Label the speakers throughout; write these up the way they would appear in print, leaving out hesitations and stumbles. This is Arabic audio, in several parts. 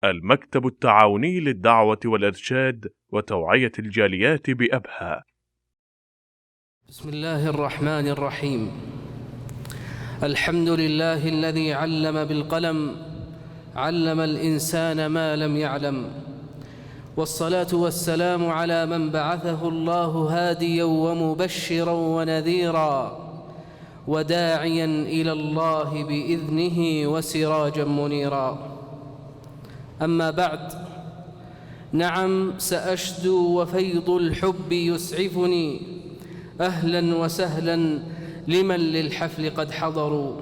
Speaker 1: المكتب التعاوني للدعوة والإرشاد وتوعية الجاليات بأبها.
Speaker 2: بسم الله الرحمن الرحيم. الحمد لله الذي علم بالقلم، علم الإنسان ما لم يعلم، والصلاة والسلام على من بعثه الله هاديا ومبشرا ونذيرا وداعيا إلى الله بإذنه وسراجا منيرا. أما بعد، نعم سأشدو وفيض الحب يسعفني، أهلا وسهلا لمن للحفل قد حضروا،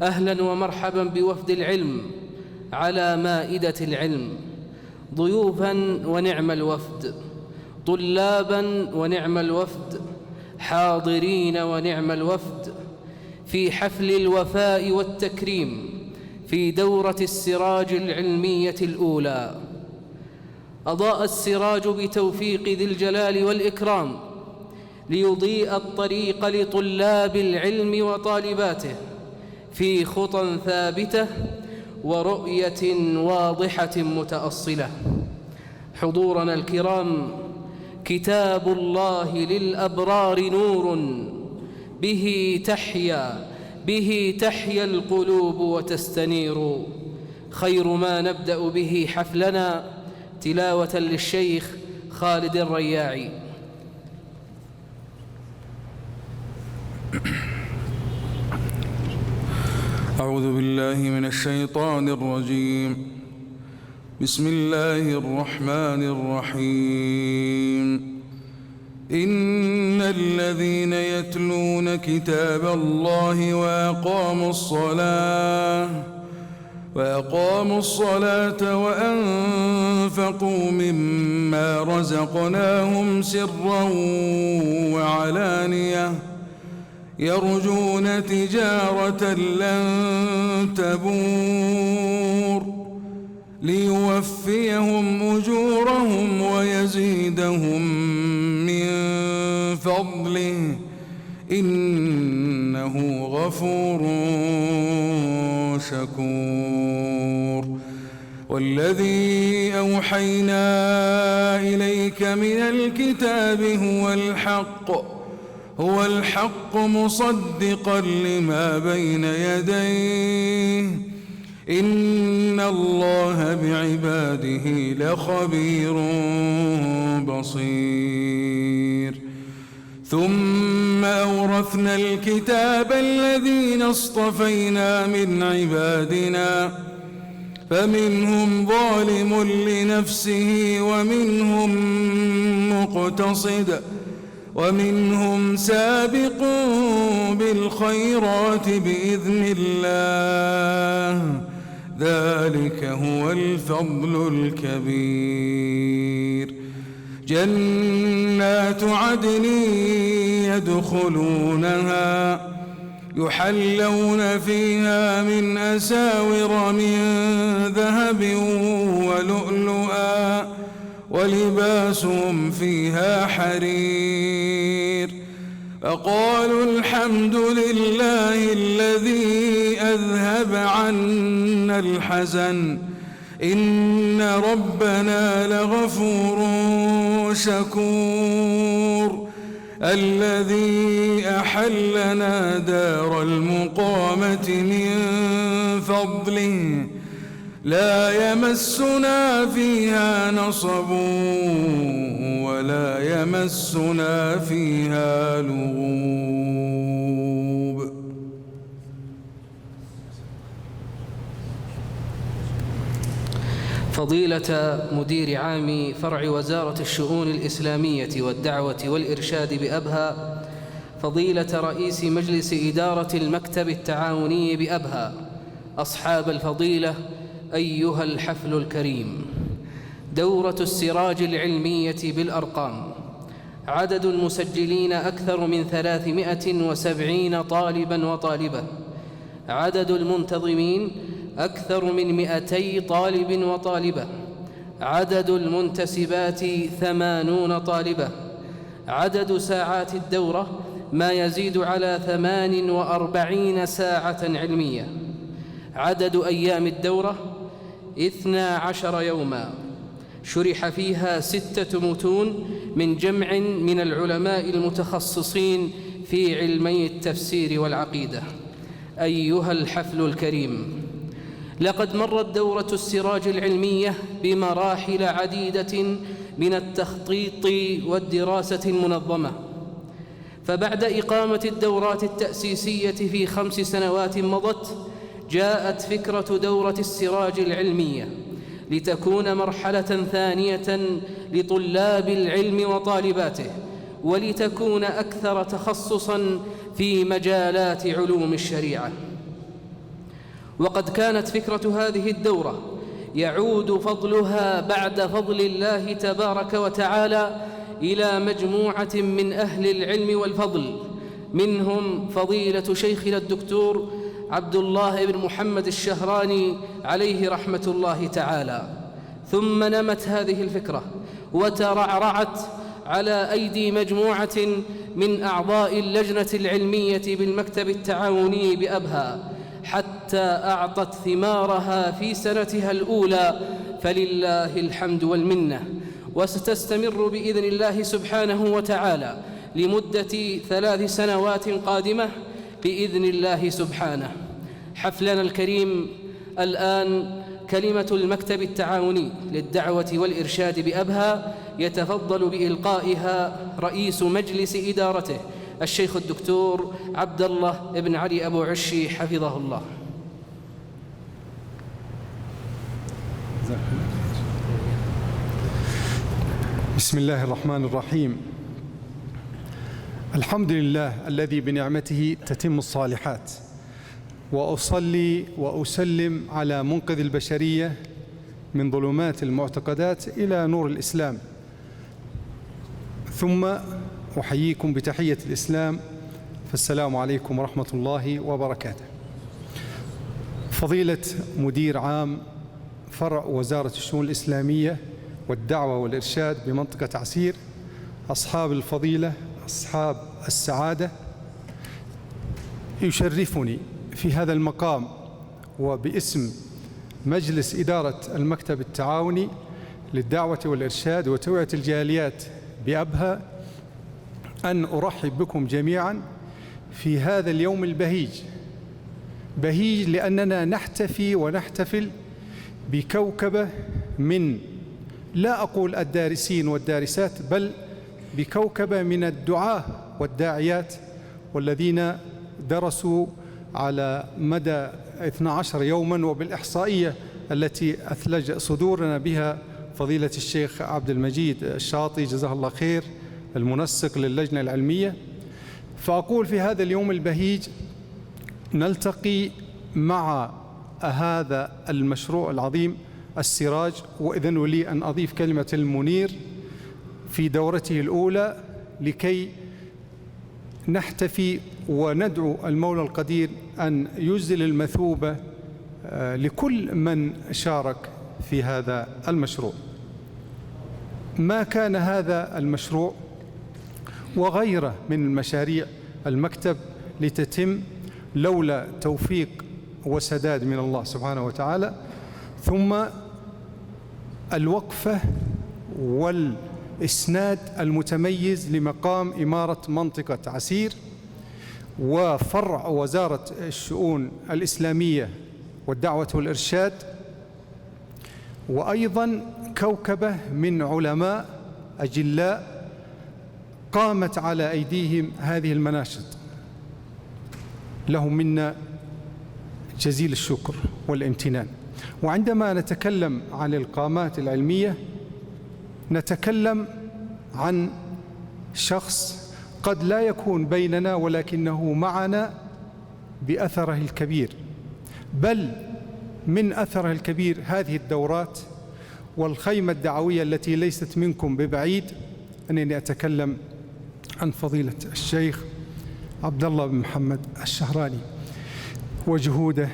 Speaker 2: أهلا ومرحبا بوفد العلم على مائدة العلم، ضيوفا ونعم الوفد، طلابا ونعم الوفد، حاضرين ونعم الوفد، في حفل الوفاء والتكريم في دورة السراج العلمية الأولى. أضاء السراج بتوفيق ذي الجلال والإكرام ليضيء الطريق لطلاب العلم وطالباته في خطى ثابتة ورؤية واضحة متأصلة. حضورنا الكرام، كتاب الله للأبرار نور، به تحيا القلوب وتستنير. خير ما نبدأ به حفلنا تلاوة للشيخ خالد الرياعي.
Speaker 3: أعوذ بالله من الشيطان الرجيم. بسم الله الرحمن الرحيم. إن الذين يتلون كتاب الله وأقاموا الصلاة وأنفقوا مما رزقناهم سرا وعلانية يرجون تجارة لن تبور ليوفيهم أجورهم ويزيدهم من فضله إنه غفور شكور. والذي أوحينا إليك من الكتاب هو الحق مصدقا لما بين يديه إن الله بعباده لخبير بصير. ثم أورثنا الكتاب الذين اصطفينا من عبادنا فمنهم ظالم لنفسه ومنهم مقتصد ومنهم سابق بالخيرات بإذن الله ذلك هو الفضل الكبير. جنات عدن يدخلونها يحلون فيها من أساور من ذهب ولؤلؤا ولباسهم فيها حرير. فقالوا الحمد لله الذي أذهب عنا الحزن إن ربنا لغفور شكور. الذي أحلنا دار المقامة من فضله لا يمسنا فيها نصب ولا يمسنا فيها لغوب.
Speaker 2: فضيلة مدير عام فرع وزارة الشؤون الإسلامية والدعوة والإرشاد بأبها، فضيلة رئيس مجلس إدارة المكتب التعاوني بأبها، أصحاب الفضيلة، أيها الحفل الكريم. دورة السراج العلمية بالأرقام، عدد المسجلين أكثر من 370 طالباً وطالبة، عدد المنتظمين أكثر من 200 طالب وطالبة، عدد المنتسبات 80 طالبة، عدد ساعات الدورة ما يزيد على 48 ساعة علمية، عدد أيام الدورة 12 يوما، شرح فيها 6 متون من جمع من العلماء المتخصصين في علمي التفسير والعقيدة. أيها الحفل الكريم، لقد مرت دورة السراج العلمية بمراحل عديدة من التخطيط والدراسة المنظمة. فبعد إقامة الدورات التأسيسية في 5 سنوات مضت، جاءت فكرة دورة السراج العلمية لتكون مرحلة ثانية لطلاب العلم وطالباته، ولتكون أكثر تخصصاً في مجالات علوم الشريعة. وقد كانت فكرة هذه الدورة يعود فضلها بعد فضل الله تبارك وتعالى إلى مجموعة من أهل العلم والفضل، منهم فضيلة شيخنا الدكتور عبد الله بن محمد الشهراني عليه رحمة الله تعالى. ثم نمت هذه الفكرة وترعرعت على أيدي مجموعة من أعضاء اللجنة العلمية بالمكتب التعاوني بأبها، حتى أعطت ثمارها في سنتها الأولى، فلله الحمد والمنة. وستستمر بإذن الله سبحانه وتعالى لمدة 3 سنوات قادمة بإذن الله سبحانه. حفلنا الكريم الآن كلمة المكتب التعاوني للدعوة والإرشاد بأبها، يتفضل بإلقائها رئيس مجلس إدارته الشيخ الدكتور عبد الله بن علي أبو عشي حفظه الله.
Speaker 4: بسم الله الرحمن الرحيم. الحمد لله الذي بنعمته تتم الصالحات، وأصلي وأسلم على منقذ البشرية من ظلمات المعتقدات إلى نور الإسلام. ثم أحييكم بتحية الإسلام، فالسلام عليكم ورحمة الله وبركاته. فضيلة مدير عام فرع وزارة الشؤون الإسلامية والدعوة والإرشاد بمنطقة عسير، أصحاب الفضيلة، أصحاب السعادة، يشرفني في هذا المقام وباسم مجلس إدارة المكتب التعاوني للدعوة والإرشاد وتوعية الجاليات بأبها أن أرحب بكم جميعا في هذا اليوم البهيج. بهيج لأننا نحتفي ونحتفل بكوكبة من، لا أقول الدارسين والدارسات، بل بكوكبة من الدعاة والداعيات، والذين درسوا على مدى 12 يوما، وبالإحصائية التي أثلج صدورنا بها فضيلة الشيخ عبد المجيد الشاطي جزاه الله خير، المنسق للجنة العلمية. فأقول في هذا اليوم البهيج نلتقي مع هذا المشروع العظيم السراج، وإذن لي أن أضيف كلمة المنير في دورته الأولى، لكي نحتفي وندعو المولى القدير أن يزل المثوبة لكل من شارك في هذا المشروع. ما كان هذا المشروع وغيره من المشاريع المكتب لتتم لولا توفيق وسداد من الله سبحانه وتعالى، ثم الوقفة والإسناد المتميز لمقام إمارة منطقة عسير وفرع وزارة الشؤون الإسلامية والدعوة والإرشاد، وأيضا كوكبة من علماء أجلاء قامت على أيديهم هذه المناشط. لهم منا جزيل الشكر والامتنان. وعندما نتكلم عن القامات العلمية نتكلم عن شخص قد لا يكون بيننا ولكنه معنا بأثره الكبير، بل من أثره الكبير هذه الدورات والخيمة الدعوية التي ليست منكم ببعيد. أنني أتكلم عن فضيلة الشيخ عبد الله بن محمد الشهراني وجهوده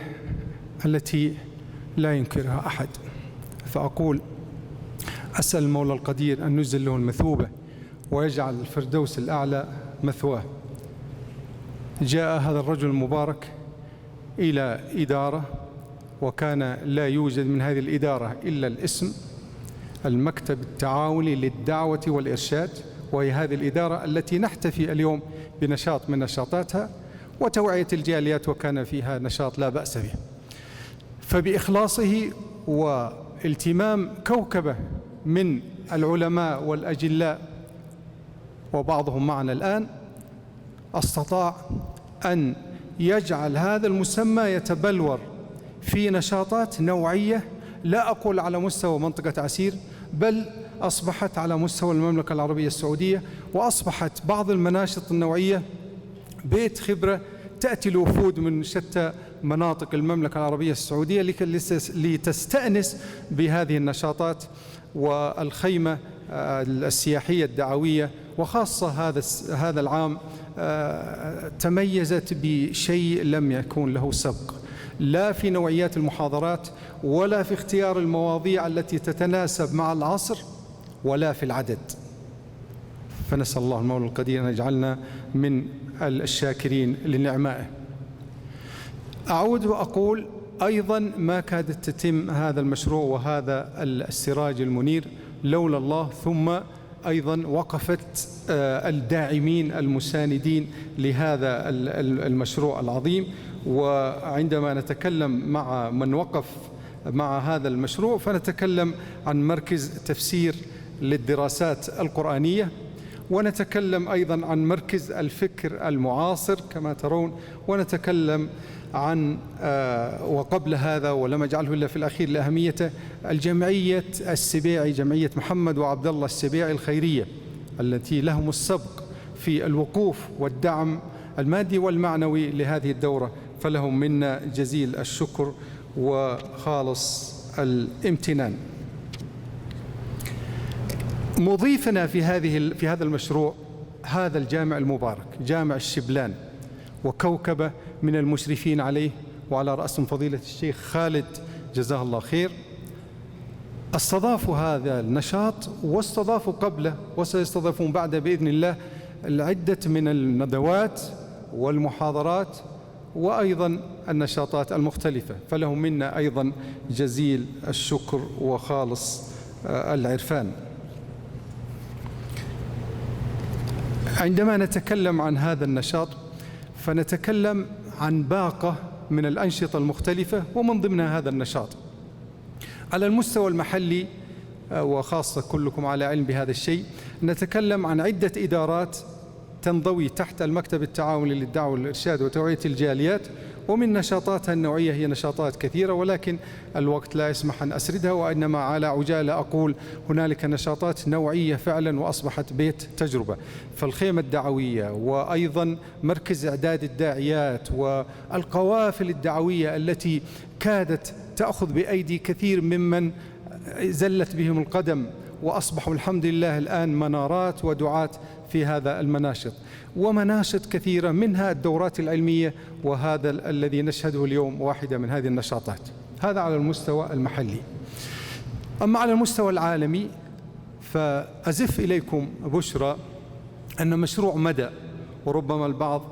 Speaker 4: التي لا ينكرها أحد. فأقول أسأل المولى القدير أن نزل له المثوبة ويجعل الفردوس الأعلى مثواه. جاء هذا الرجل المبارك إلى إدارة وكان لا يوجد من هذه الإدارة إلا الاسم، المكتب التعاوني للدعوة والإرشاد، وهي هذه الإدارة التي نحتفي اليوم بنشاط من نشاطاتها وتوعية الجاليات، وكان فيها نشاط لا بأس به. فبإخلاصه والتمام كوكبة من العلماء والأجلاء وبعضهم معنا الآن استطاع أن يجعل هذا المسمى يتبلور في نشاطات نوعية، لا أقول على مستوى منطقة عسير، بل أصبحت على مستوى المملكة العربية السعودية، وأصبحت بعض المناشط النوعية بيت خبرة تأتي الوفود من شتى مناطق المملكة العربية السعودية لتستأنس بهذه النشاطات والخيمة السياحية الدعوية. وخاصة هذا العام تميزت بشيء لم يكن له سبق، لا في نوعيات المحاضرات ولا في اختيار المواضيع التي تتناسب مع العصر ولا في العدد. فنسأل الله المولى القدير أن يجعلنا من الشاكرين لنعمائه. أعود وأقول أيضا ما كادت تتم هذا المشروع وهذا السراج المنير لولا الله، ثم أيضا وقفت الداعمين المساندين لهذا المشروع العظيم. وعندما نتكلم مع من وقف مع هذا المشروع فنتكلم عن مركز تفسير للدراسات القرآنية، ونتكلم أيضا عن مركز الفكر المعاصر كما ترون، ونتكلم عن وقبل هذا ولم أجعله إلا في الأخير لأهميته الجمعية السبيعي، جمعية محمد وعبد الله السبيعي الخيرية، التي لهم السبق في الوقوف والدعم المادي والمعنوي لهذه الدورة، فلهم منا جزيل الشكر وخالص الامتنان. مضيفنا في هذا المشروع هذا الجامع المبارك، جامع الشبلان، وكوكبة من المشرفين عليه، وعلى رأسهم فضيلة الشيخ خالد جزاه الله خير. استضافوا هذا النشاط واستضافوا قبله وسيستضافون بعده بإذن الله العدة من الندوات والمحاضرات وأيضا النشاطات المختلفة، فلهم منا أيضا جزيل الشكر وخالص العرفان. عندما نتكلم عن هذا النشاط فنتكلم عن باقة من الأنشطة المختلفة، ومن ضمنها هذا النشاط. على المستوى المحلي وخاصة كلكم على علم بهذا الشيء، نتكلم عن عدة إدارات تنضوي تحت المكتب التعاوني للدعوة والإرشاد وتوعية الجاليات، ومن نشاطاتها النوعية هي نشاطات كثيرة، ولكن الوقت لا يسمح أن أسردها، وإنما على عجالة أقول هنالك نشاطات نوعية فعلا وأصبحت بيت تجربة. فالخيمة الدعوية، وأيضا مركز إعداد الداعيات، والقوافل الدعوية التي كادت تأخذ بأيدي كثير ممن زلت بهم القدم وأصبحوا الحمد لله الآن منارات ودعاة في هذا المناشط، ومناشط كثيرة منها الدورات العلمية، وهذا الذي نشهده اليوم واحدة من هذه النشاطات. هذا على المستوى المحلي. أما على المستوى العالمي فأزف إليكم بشرى أن مشروع مدى، وربما البعض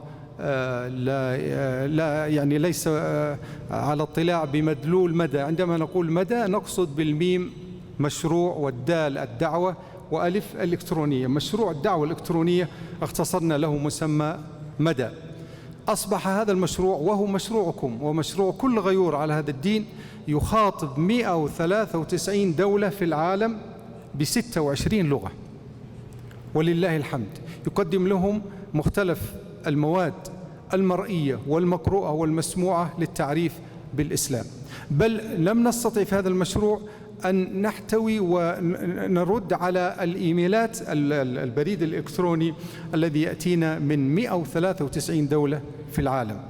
Speaker 4: لا يعني ليس على اطلاع بمدلول مدى. عندما نقول مدى نقصد بالميم مشروع، والدال الدعوة، وألف الإلكترونية. مشروع الدعوة الإلكترونية اختصرنا له مسمى مدى. أصبح هذا المشروع وهو مشروعكم ومشروع كل غيور على هذا الدين يخاطب 193 دولة في العالم ب26 لغة، ولله الحمد. يقدم لهم مختلف المواد المرئية والمقروءة والمسموعة للتعريف بالإسلام. بل لم نستطع في هذا المشروع أن نحتوي ونرد على الإيميلات البريد الإلكتروني الذي يأتينا من 193 دولة في العالم.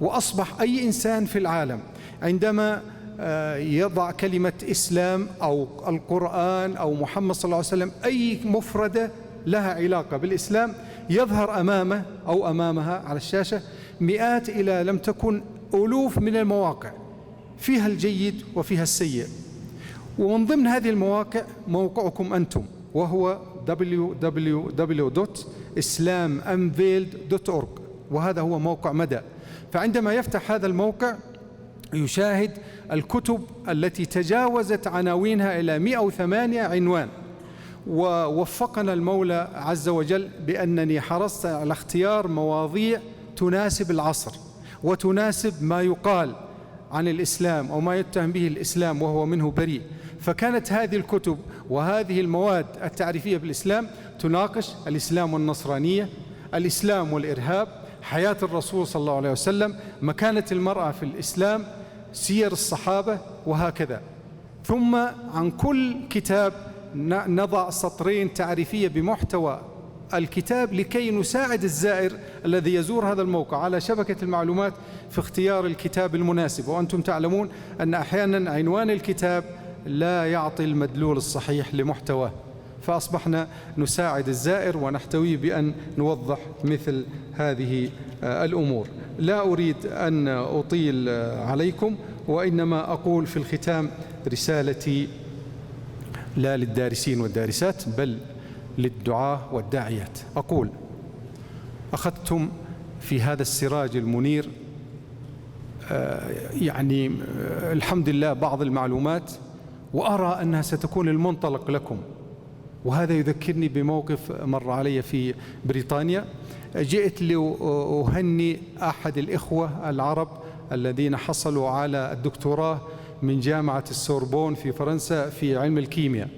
Speaker 4: وأصبح أي إنسان في العالم عندما يضع كلمة إسلام أو القرآن أو محمد صلى الله عليه وسلم، أي مفردة لها علاقة بالإسلام، يظهر أمامه أو أمامها على الشاشة مئات إلى لم تكن ألوف من المواقع، فيها الجيد وفيها السيء. ومن ضمن هذه المواقع موقعكم أنتم، وهو www.islamunveiled.org، وهذا هو موقع مدى. فعندما يفتح هذا الموقع يشاهد الكتب التي تجاوزت عناوينها إلى 108 عنوان. ووفقنا المولى عز وجل بأنني حرصت على اختيار مواضيع تناسب العصر وتناسب ما يقال عن الإسلام أو ما يتهم به الإسلام وهو منه بريء. فكانت هذه الكتب وهذه المواد التعريفية بالإسلام تناقش الإسلام والنصرانية، الإسلام والإرهاب، حياة الرسول صلى الله عليه وسلم، مكانة المرأة في الإسلام، سير الصحابة، وهكذا. ثم عن كل كتاب نضع سطرين تعريفية بمحتوى الكتاب لكي نساعد الزائر الذي يزور هذا الموقع على شبكة المعلومات في اختيار الكتاب المناسب. وأنتم تعلمون أن أحيانا عنوان الكتاب لا يعطي المدلول الصحيح لمحتواه، فأصبحنا نساعد الزائر ونحتويه بأن نوضح مثل هذه الأمور. لا أريد أن أطيل عليكم، وإنما أقول في الختام رسالتي لا للدارسين والدارسات بل للدعاة والداعيات. أقول: أخذتم في هذا السراج المنير يعني الحمد لله بعض المعلومات، وأرى أنها ستكون المنطلق لكم. وهذا يذكرني بموقف مر علي في بريطانيا. جئت لأهني أحد الإخوة العرب الذين حصلوا على الدكتوراه من جامعة السوربون في فرنسا في علم الكيمياء،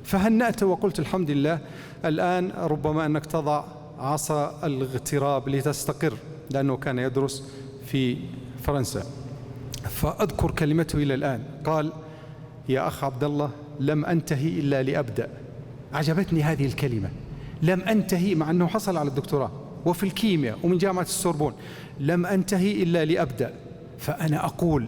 Speaker 4: فهنأت وقلت الحمد لله، الآن ربما أنك تضع عصا الاغتراب لتستقر، لأنه كان يدرس في فرنسا. فأذكر كلمته إلى الآن، قال: يا أخ عبد الله، لم أنتهي إلا لأبدأ. عجبتني هذه الكلمة، لم أنتهي، مع أنه حصل على الدكتوراه وفي الكيمياء ومن جامعة السوربون، لم أنتهي إلا لأبدأ. فأنا أقول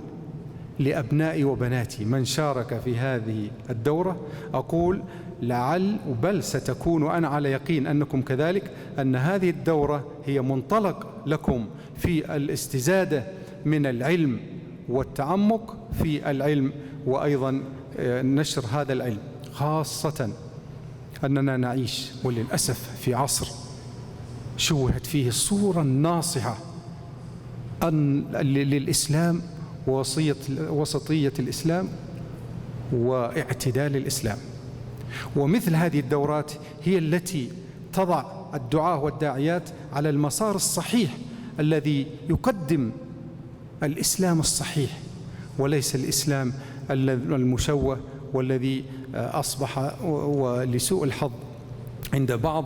Speaker 4: لأبنائي وبناتي من شارك في هذه الدورة، أقول لعل بل ستكون، أنا على يقين أنكم كذلك، أن هذه الدورة هي منطلق لكم في الاستزادة من العلم والتعمق في العلم، وأيضا نشر هذا العلم، خاصة أننا نعيش وللأسف في عصر شوهت فيه الصورة الناصحة للإسلام ووسطية الإسلام واعتدال الإسلام. ومثل هذه الدورات هي التي تضع الدعاة والداعيات على المسار الصحيح الذي يقدم الإسلام الصحيح، وليس الإسلام المشوه والذي أصبح ولسوء الحظ عند بعض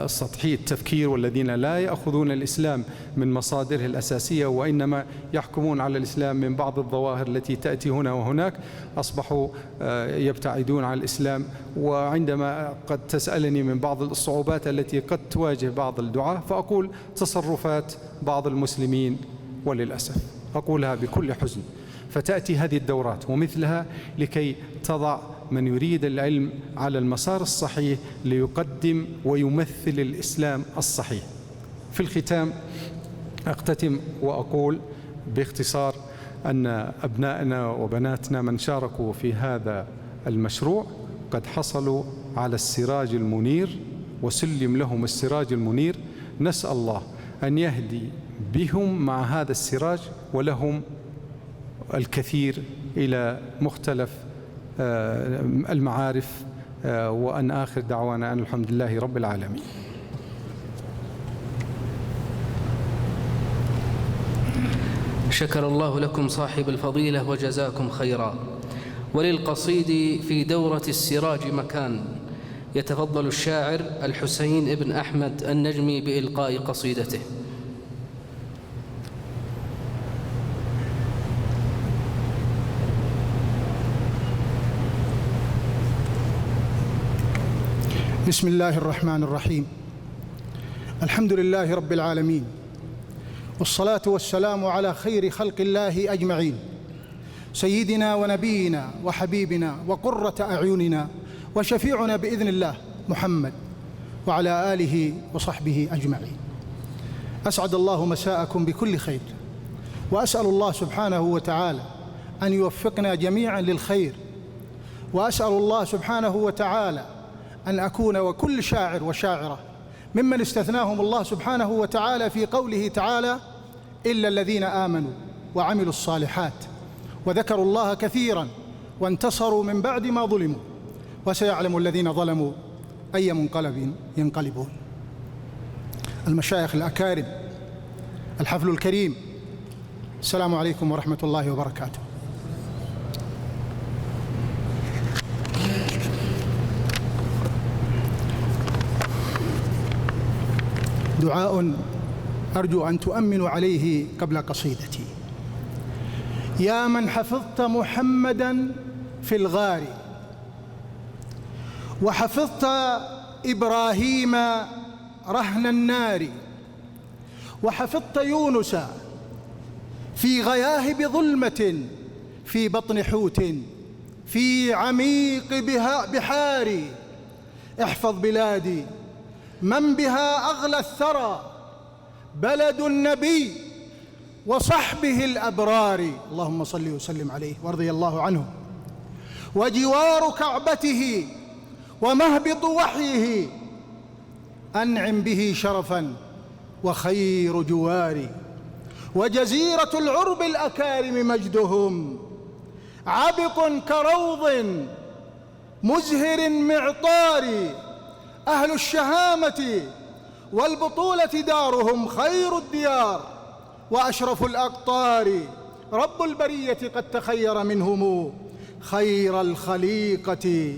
Speaker 4: سطحي التفكير والذين لا يأخذون الإسلام من مصادره الأساسية، وإنما يحكمون على الإسلام من بعض الظواهر التي تأتي هنا وهناك، أصبحوا يبتعدون عن الإسلام. وعندما قد تسألني من بعض الصعوبات التي قد تواجه بعض الدعاة، فأقول تصرفات بعض المسلمين، وللأسف أقولها بكل حزن. فتأتي هذه الدورات ومثلها لكي تضع من يريد العلم على المسار الصحيح ليقدم ويمثل الإسلام الصحيح. في الختام أختتم وأقول باختصار أن أبنائنا وبناتنا من شاركوا في هذا المشروع قد حصلوا على السراج المنير وسلم لهم السراج المنير. نسأل الله أن يهدي بهم مع هذا السراج ولهم الكثير إلى مختلف المعارف، وأن آخر دعوانا أن الحمد لله رب العالمين.
Speaker 2: شكر الله لكم صاحب الفضيلة وجزاكم خيرا. وللقصيد في دورة السراج مكان، يتفضل الشاعر الحسين بن أحمد النجمي بإلقاء قصيدته.
Speaker 5: بسم الله الرحمن الرحيم. الحمد لله رب العالمين، والصلاة والسلام على خير خلق الله أجمعين، سيدنا ونبينا وحبيبنا وقرة أعيننا وشفيعنا بإذن الله محمد وعلى آله وصحبه أجمعين. أسعد الله مساءكم بكل خير، وأسأل الله سبحانه وتعالى أن يوفقنا جميعا للخير، وأسأل الله سبحانه وتعالى أن أكون وكل شاعر وشاعرة ممن استثناهم الله سبحانه وتعالى في قوله تعالى: إلا الذين آمنوا وعملوا الصالحات وذكروا الله كثيرا وانتصروا من بعد ما ظلموا، وسيعلم الذين ظلموا أي منقلب ينقلبون. المشايخ الأكارم، الحفل الكريم، السلام عليكم ورحمة الله وبركاته. دعاء أرجو أن تؤمنوا عليه قبل قصيدتي. يا من حفظت محمداً في الغار، وحفظت إبراهيم رهن النار، وحفظت يونس في غياهب ظلمة في بطن حوت في عميق بحار، احفظ بلادي من بها أغلى الثرى، بلد النبي وصحبه الأبرار، اللهم صل وسلم عليه ورضي الله عنه، وجوار كعبته ومهبط وحيه، أنعم به شرفا وخير جواري، وجزيرة العرب الأكارم مجدهم، عبق كروض مزهر معطار، أهل الشهامة والبطولة دارهم خير الديار، وأشرف الأقطار، رب البرية قد تخير منهم خير الخليقة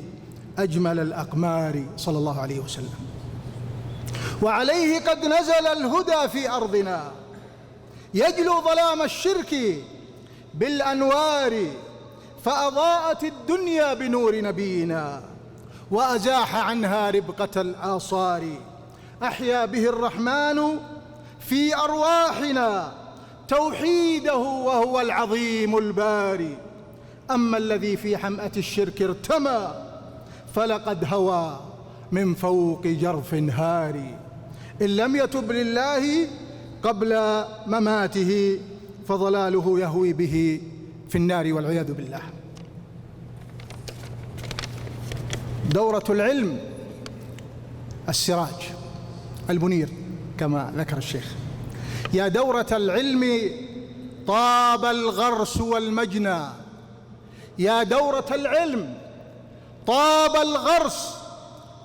Speaker 5: أجمل الأقمار، صلى الله عليه وسلم. وعليه قد نزل الهدى في أرضنا، يجلو ظلام الشرك بالأنوار، فأضاءت الدنيا بنور نبينا، وأزاح عنها ربقة الآصار، أحيا به الرحمن في أرواحنا توحيده وهو العظيم الباري، أما الذي في حمأة الشرك ارتمى فلقد هوى من فوق جرف هاري، إن لم يتب لله قبل مماته فضلاله يهوي به في النار والعياذ بالله. دورة العلم السراج المنير كما ذكر الشيخ. يا دورة العلم طاب الغرس والمجنى، يا دورة العلم طاب الغرس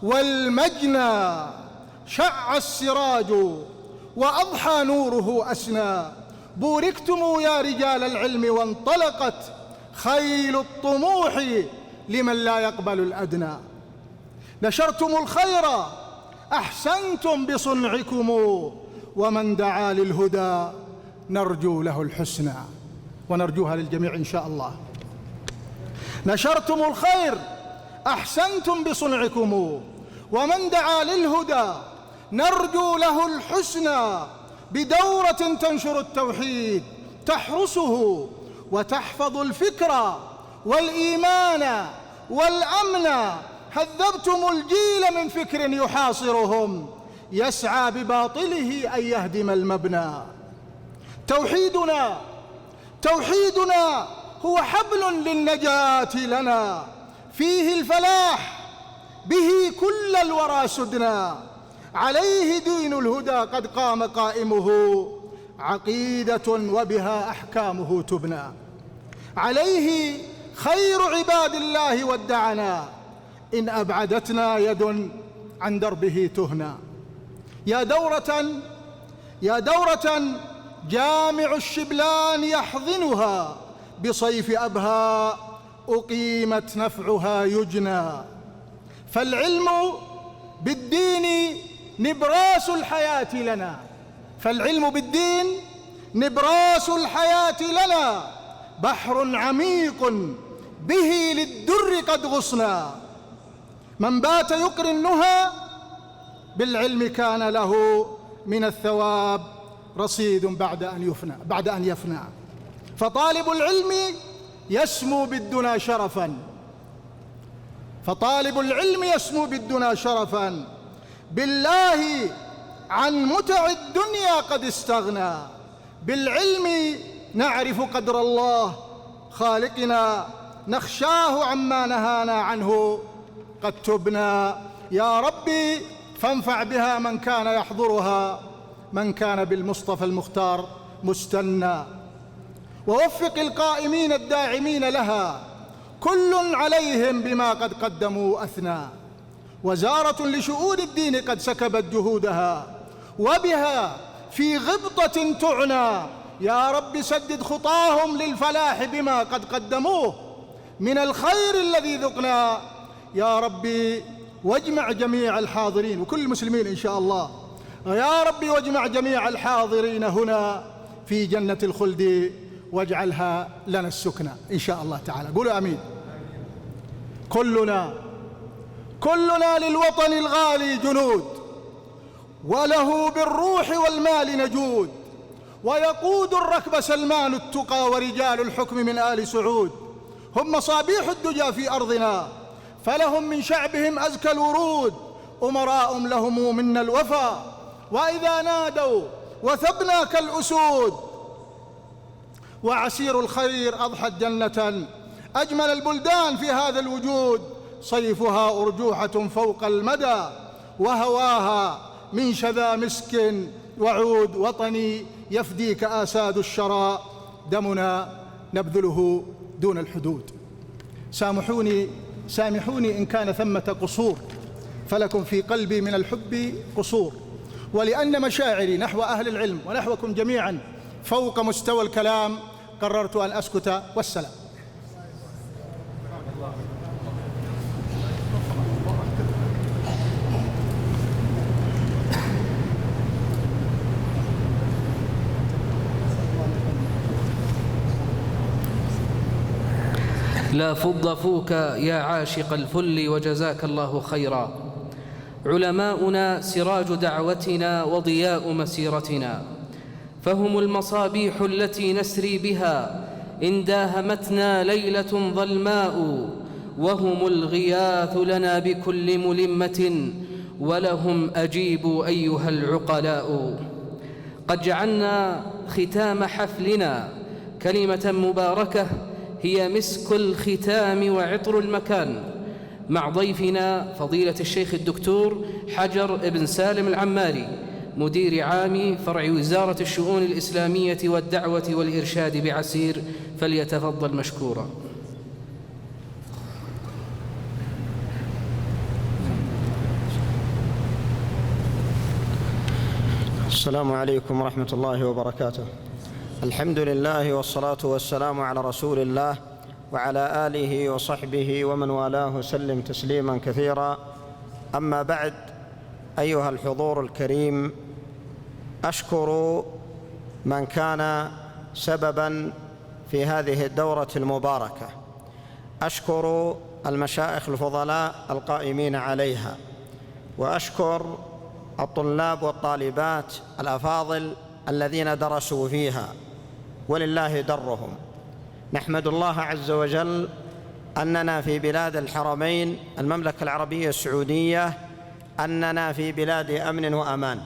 Speaker 5: والمجنى، شع السراج وأضحى نوره أسنى، بوركتم يا رجال العلم وانطلقت خيل الطموح لمن لا يقبل الأدنى، نشرتم الخير أحسنتم بصنعكم، ومن دعا للهدى نرجو له الحسنى، ونرجوها للجميع إن شاء الله. نشرتم الخير أحسنتم بصنعكم، ومن دعا للهدى نرجو له الحسنى، بدورة تنشر التوحيد تحرسه وتحفظ الفكر والإيمان والأمن، هذبتم الجيل من فكر يحاصرهم يسعى بباطله أن يهدم المبنى. توحيدنا هو حبل للنجاة لنا، فيه الفلاح به كل الورى سدنا، عليه دين الهدى قد قام قائمه، عقيدة وبها أحكامه تبنى، عليه خير عباد الله ودعنا، إن أبعدتنا يد عن دربه تهنى. يا دورة جامع الشبلان يحضنها، بصيف أبها أقيمت نفعها يجنى، فالعلم بالدين نبراس الحياة لنا، فالعلم بالدين نبراس الحياة لنا، بحر عميق به للدر قد غصنا، من بات يقري النهى بالعلم كان له من الثواب رصيد بعد أن يفنى، فطالب العلم يسمو بالدنا شرفا، فطالب العلم يسمو بالدنا شرفا، بالله عن متع الدنيا قد استغنى، بالعلم نعرف قدر الله خالقنا، نخشاه عما نهانا عنه قد تبنى. يا ربي فانفع بها من كان يحضرها، من كان بالمصطفى المختار مستنى، ووفق القائمين الداعمين لها، كل عليهم بما قد قدموا أثنى. وزارة لشؤون الدين قد سكبت جهودها، وبها في غبطة تعنى. يا رب سدد خطاهم للفلاح بما قد قدموه من الخير الذي ذقنا يا ربي. واجمع جميع الحاضرين وكل المسلمين إن شاء الله يا ربي، واجمع جميع الحاضرين هنا في جنة الخلد، واجعلها لنا السكنى إن شاء الله تعالى. قولوا آمين. كلنا للوطن الغالي جنود، وله بالروح والمال نجود، ويقود الركب سلمان التقى ورجال الحكم من آل سعود. هم مصابيح الدجى في أرضنا، فلهم من شعبهم أزكى الورود، أمراء لهم منا الوفا، وإذا نادوا وثبنا كالأسود. وعسير الخير أضحت جنة أجمل البلدان في هذا الوجود، صيفها أرجوحة فوق المدى، وهواها من شذا مسك وعود. وطني يفديك آساد الشراء، دمنا نبذله دون الحدود. سامحوني إن كان ثمة قصور، فلكم في قلبي من الحب قصور، ولأن مشاعري نحو أهل العلم ونحوكم جميعا فوق مستوى الكلام قررت أن أسكت. والسلام.
Speaker 2: لا فض فوك يا عاشق الفل وجزاك الله خيرا. علماؤنا سراج دعوتنا وضياء مسيرتنا، فهم المصابيح التي نسري بها إن داهمتنا ليلة ظلماء، وهم الغياث لنا بكل ملمة، ولهم أجيبوا أيها العقلاء. قد جعلنا ختام حفلنا كلمة مباركة هي مسك الختام وعطر المكان، مع ضيفنا فضيلة الشيخ الدكتور حجر بن سالم العماري، مدير عام فرع وزارة الشؤون الإسلامية والدعوة والإرشاد بعسير، فليتفضل مشكورا.
Speaker 6: السلام عليكم ورحمة الله وبركاته. الحمد لله والصلاة والسلام على رسول الله وعلى آله وصحبه ومن والاه سلم تسليما كثيرا. أما بعد، أيها الحضور الكريم، أشكر من كان سببا في هذه الدورة المباركة، أشكر المشايخ الفضلاء القائمين عليها، وأشكر الطلاب والطالبات الأفاضل الذين درسوا فيها، ولله درهم. نحمد الله عز وجل أننا في بلاد الحرمين المملكة العربية السعودية، أننا في بلاد أمن وأمان،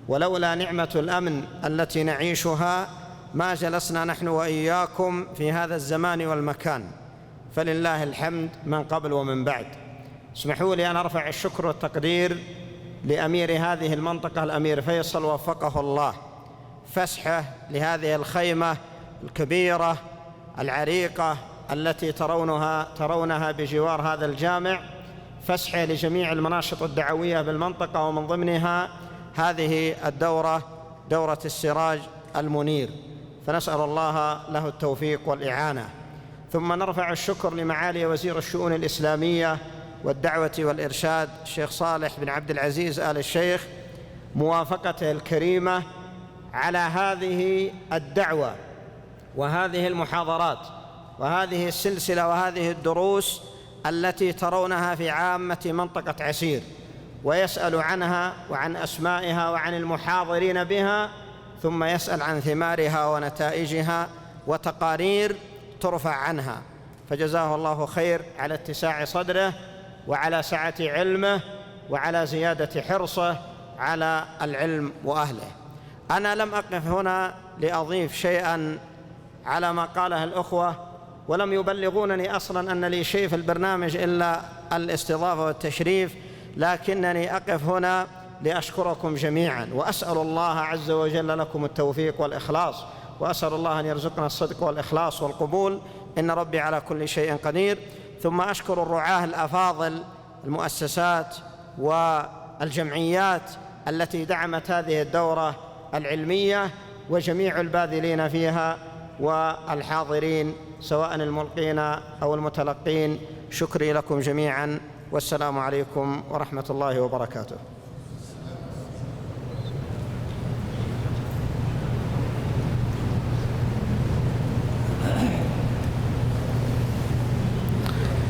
Speaker 6: ولولا نعمة الأمن التي نعيشها ما جلسنا نحن وإياكم في هذا الزمان والمكان، فلله الحمد من قبل ومن بعد. اسمحوا لي أن أرفع الشكر والتقدير لأمير هذه المنطقة الأمير فيصل وفقه الله، فسحه لهذه الخيمة الكبيرة العريقة التي ترونها بجوار هذا الجامع، فسحه لجميع المناشط الدعوية بالمنطقة، ومن ضمنها هذه الدورة، دورة السراج المنير، فنسأل الله له التوفيق والإعانة. ثم نرفع الشكر لمعالي وزير الشؤون الإسلامية والدعوة والإرشاد الشيخ صالح بن عبد العزيز آل الشيخ، موافقته الكريمة على هذه الدعوة وهذه المحاضرات وهذه السلسلة وهذه الدروس التي ترونها في عامة منطقة عسير، ويسأل عنها وعن أسمائها وعن المحاضرين بها، ثم يسأل عن ثمارها ونتائجها وتقارير ترفع عنها. فجزاه الله خير على اتساع صدره وعلى سعة علمه وعلى زيادة حرصه على العلم وأهله. أنا لم أقف هنا لأضيف شيئا على ما قاله الأخوة، ولم يبلغونني أصلا أن لي شيء في البرنامج إلا الاستضافة والتشريف، لكنني أقف هنا لأشكركم جميعا، وأسأل الله عز وجل لكم التوفيق والإخلاص، وأسأل الله أن يرزقنا الصدق والإخلاص والقبول، إن ربي على كل شيء قدير. ثم أشكر الرعاة الأفاضل، المؤسسات والجمعيات التي دعمت هذه الدورة العلمية، وجميع الباذلين فيها والحاضرين سواء الملقين أو المتلقين. شكري لكم جميعا، والسلام عليكم ورحمة الله وبركاته.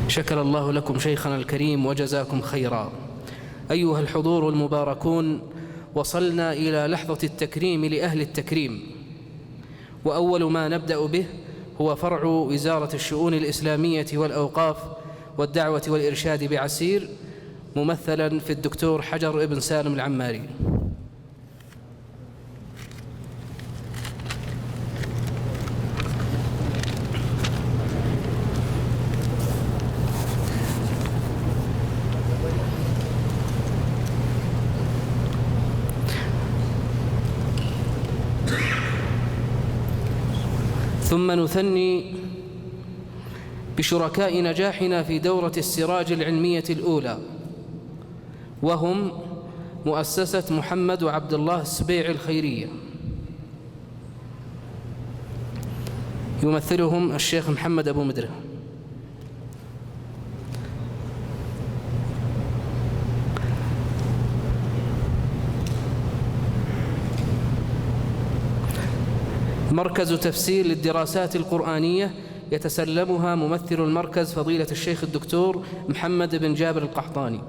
Speaker 2: شكر الله لكم شيخنا الكريم وجزاكم خيرا. أيها الحضور المباركون، وصلنا إلى لحظة التكريم لأهل التكريم، وأول ما نبدأ به هو فرع وزارة الشؤون الإسلامية والأوقاف والدعوة والإرشاد بعسير، ممثلا في الدكتور حجر ابن سالم العماري. ثم نثني بشركاء نجاحنا في دورة السراج العلمية الأولى، وهم مؤسسة محمد وعبد الله السبيع الخيرية، يمثلهم الشيخ محمد أبو مدرة. مركز تفسير للدراسات القرآنية، يتسلمها ممثل المركز فضيلة الشيخ الدكتور محمد بن جابر القحطاني.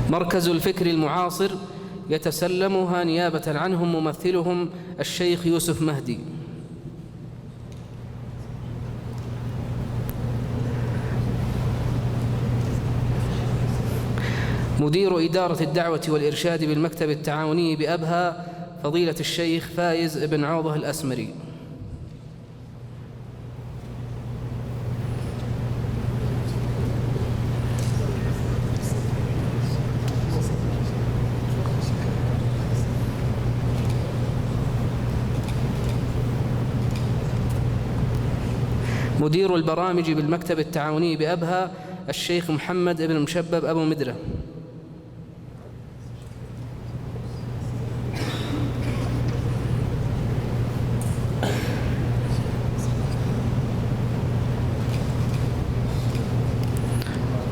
Speaker 2: مركز الفكر المعاصر، يتسلمها نيابة عنهم ممثلهم الشيخ يوسف مهدي. مدير إدارة الدعوة والإرشاد بالمكتب التعاوني بأبها فضيلة الشيخ فايز بن عوضة الأسمري. مدير البرامج بالمكتب التعاوني بأبها الشيخ محمد بن مشبب أبو مدرة.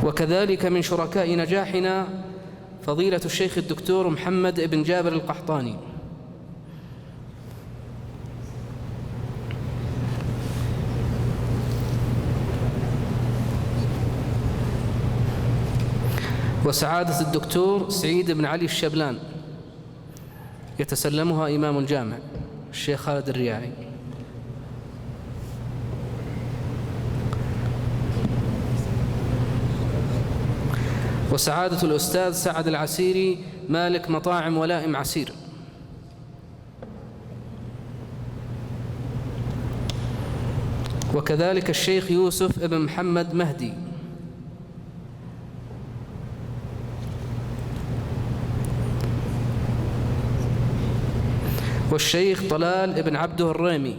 Speaker 2: وكذلك من شركاء نجاحنا فضيلة الشيخ الدكتور محمد بن جابر القحطاني. وسعادة الدكتور سعيد بن علي الشبلان، يتسلمها إمام الجامع الشيخ خالد الرياعي. وسعادة الأستاذ سعد العسيري مالك مطاعم ولائم عسير. وكذلك الشيخ يوسف بن محمد مهدي. والشيخ طلال بن عبده الريمي.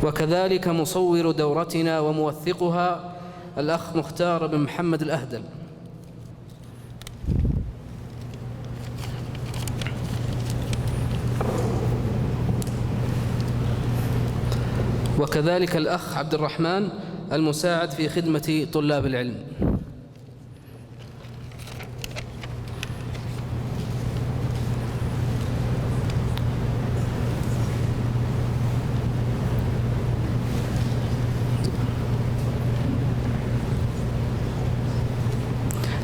Speaker 2: وكذلك مصور دورتنا وموثقها الأخ مختار بن محمد الأهدل. وكذلك الأخ عبد الرحمن المساعد في خدمة طلاب العلم.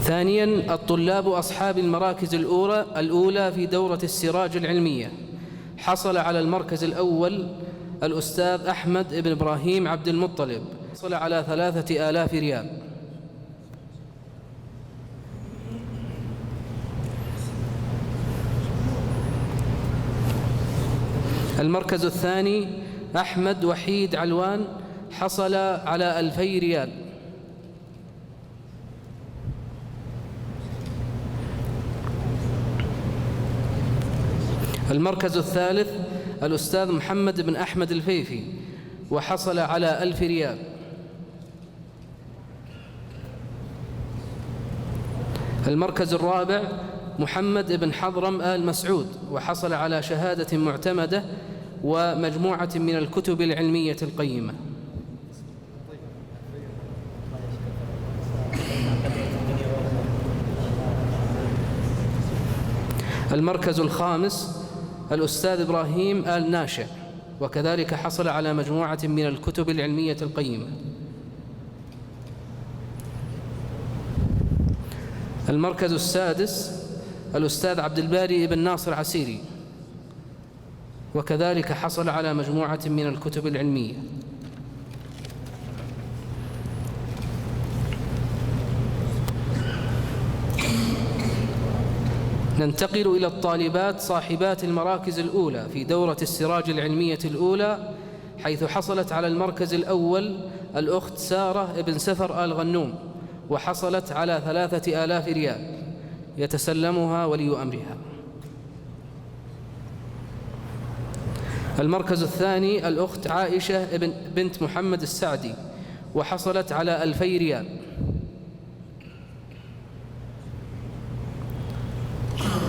Speaker 2: ثانياً الطلاب أصحاب المراكز الأولى في دورة السراج العلمية. حصل على المركز الأول الأستاذ أحمد بن إبراهيم عبد المطلب، حصل على 3000 ريال. المركز الثاني أحمد وحيد علوان، حصل على 2000 ريال. المركز الثالث الأستاذ محمد بن أحمد الفيفي، وحصل على 1000 ريال. المركز الرابع محمد بن حضرم آل مسعود، وحصل على شهادة معتمدة ومجموعة من الكتب العلمية القيمة. المركز الخامس الأستاذ إبراهيم آل ناشع، وكذلك حصل على مجموعة من الكتب العلمية القيمة. المركز السادس الأستاذ عبد الباري بن ناصر عسيري، وكذلك حصل على مجموعة من الكتب العلمية. ننتقل إلى الطالبات صاحبات المراكز الأولى في دورة السراج العلمية الأولى، حيث حصلت على المركز الأول الأخت سارة بن سفر آل غنوم، وحصلت على 3000 ريال يتسلمها ولي أمرها. المركز الثاني الأخت عائشة بنت محمد السعدي، وحصلت على 2000 ريال.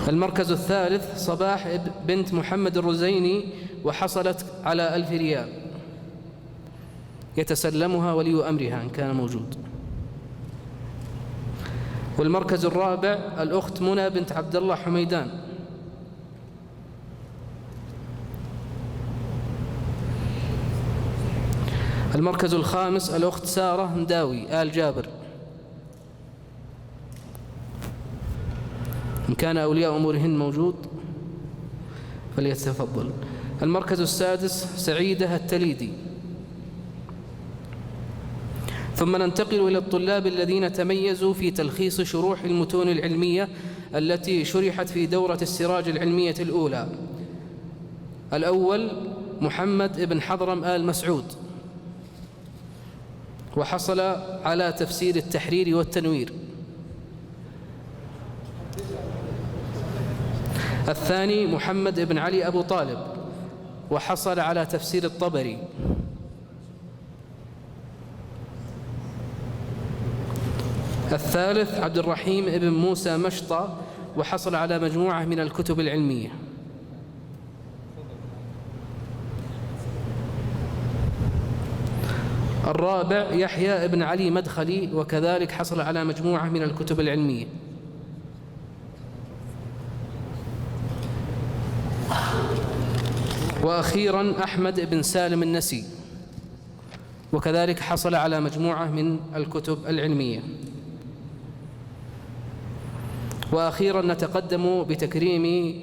Speaker 2: المركز الثالث صباح بنت محمد الرزيني، وحصلت على 1000 ريال يتسلمها ولي أمرها إن كان موجود. والمركز الرابع الأخت منى بنت عبد الله حميدان، المركز الخامس الأخت سارة مداوي آل جابر، إن كان أولياء أمورهن موجود فليتفضل. المركز السادس سعيدة التليدي. ثم ننتقل إلى الطلاب الذين تميزوا في تلخيص شروح المتون العلمية التي شرحت في دورة السراج العلمية الأولى. الأول محمد بن حضرم آل مسعود، وحصل على تفسير التحرير والتنوير. الثاني محمد بن علي أبو طالب، وحصل على تفسير الطبري. الثالث عبد الرحيم بن موسى مشطى، وحصل على مجموعة من الكتب العلمية. الرابع يحيى بن علي مدخلي، وكذلك حصل على مجموعة من الكتب العلمية. وأخيراً أحمد بن سالم النسي، وكذلك حصل على مجموعة من الكتب العلمية. وأخيراً نتقدم بتكريم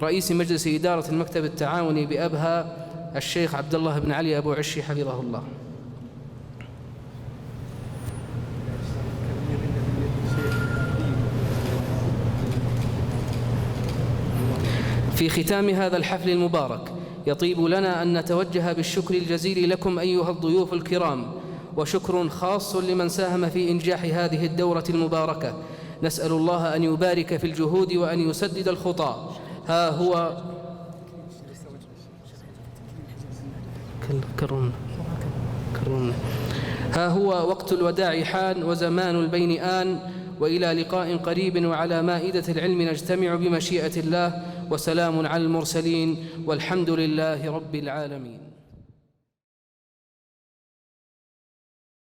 Speaker 2: رئيس مجلس إدارة المكتب التعاوني بأبها الشيخ عبد الله بن علي أبو عشي حفظه الله. في ختام هذا الحفل المبارك يطيب لنا أن نتوجه بالشكر الجزيل لكم أيها الضيوف الكرام، وشكر خاص لمن ساهم في إنجاح هذه الدورة المباركة. نسأل الله أن يبارك في الجهود وأن يسدد الخطى. ها هو وقت الوداع حان، وزمان البين آن، وإلى لقاء قريب وعلى مائدة العلم نجتمع بمشيئة الله. وسلام على المرسلين، والحمد لله رب العالمين.